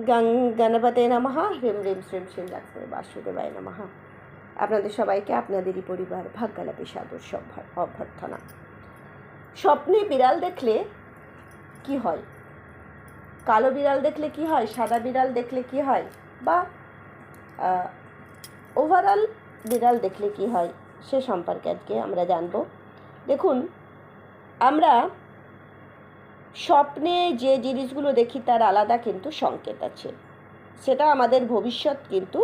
গণপতে নমঃ। হ্রিম হ্রিম শ্রীম শ্রীম লক্ষ্মী বাসুদেবায় নমঃ। আপনাদের সবাইকে আপনাদেরই পরিবার ভাগ্যালাপী সাদর অভ্যর্থনা। স্বপ্নে বিড়াল দেখলে কি হয়, কালো বিড়াল দেখলে কি হয়, সাদা বিড়াল দেখলে কি হয়, বা ওভারঅল বিড়াল দেখলে কি হয় সে সম্পর্কে আজকে আমরা জানব। দেখুন, আমরা স্বপ্নে যে জিনিসগুলো দেখি তার আলাদা কিন্তু সংকেত আছে। সেটা আমাদের ভবিষ্যৎ কিন্তু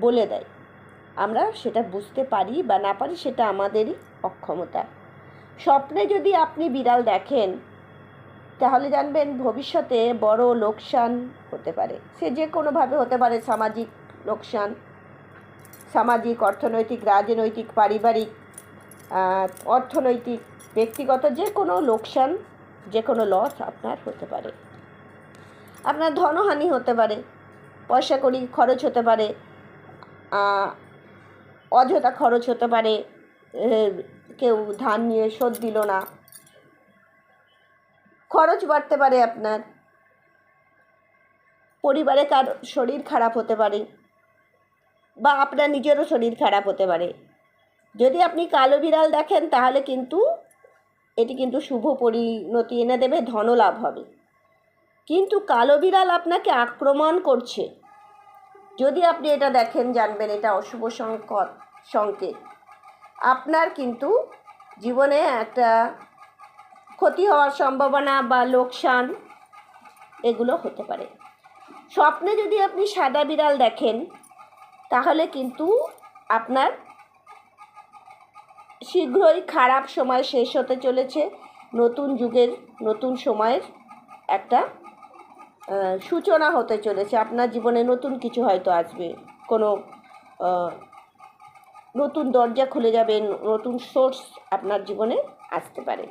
বলে দেয়। আমরা সেটা বুঝতে পারি বা না পারি সেটা আমাদেরই অক্ষমতা। স্বপ্নে যদি আপনি বিড়াল দেখেন তাহলে জানবেন ভবিষ্যতে বড় লোকসান হতে পারে। সে যে কোনোভাবে হতে পারে, সামাজিক লোকসান, সামাজিক, অর্থনৈতিক, রাজনৈতিক, পারিবারিক, অর্থনৈতিক, ব্যক্তিগত, যে কোনো লোকসান, যে কোনো লস আপনার হতে পারে। আপনার ধনহানি হতে পারে, পয়সা কড়ি খরচ হতে পারে, অযথা খরচ হতে পারে, কেউ ধার নিয়ে শোধ দিল না, খরচ বাড়তে পারে, আপনার পরিবারে কার শরীর খারাপ হতে পারে, বা আপনার নিজেরও শরীর খারাপ হতে পারে। যদি আপনি কালো বিড়াল দেখেন তাহলে কিন্তু এটি কিন্তু শুভ পরিণতি এনে দেবে, ধনলাভ হবে। কিন্তু কালো বিড়াল আপনাকে আক্রমণ করছে, যদি আপনি এটা দেখেন জানবেন এটা অশুভ সংকেত। আপনার কিন্তু জীবনে একটা ক্ষতি হওয়ার সম্ভাবনা বা লোকসান এগুলো হতে পারে। স্বপ্নে যদি আপনি সাদা বিড়াল দেখেন তাহলে কিন্তু আপনার শীঘ্রই খারাপ সময় শেষ হতে চলেছে, নতুন যুগের, নতুন সময়ের একটা সূচনা হতে চলেছে। আপনার জীবনে নতুন কিছু হয়তো আসবে, কোনো নতুন দরজা খুলে যাবে, নতুন সোর্স আপনার জীবনে আসতে পারে।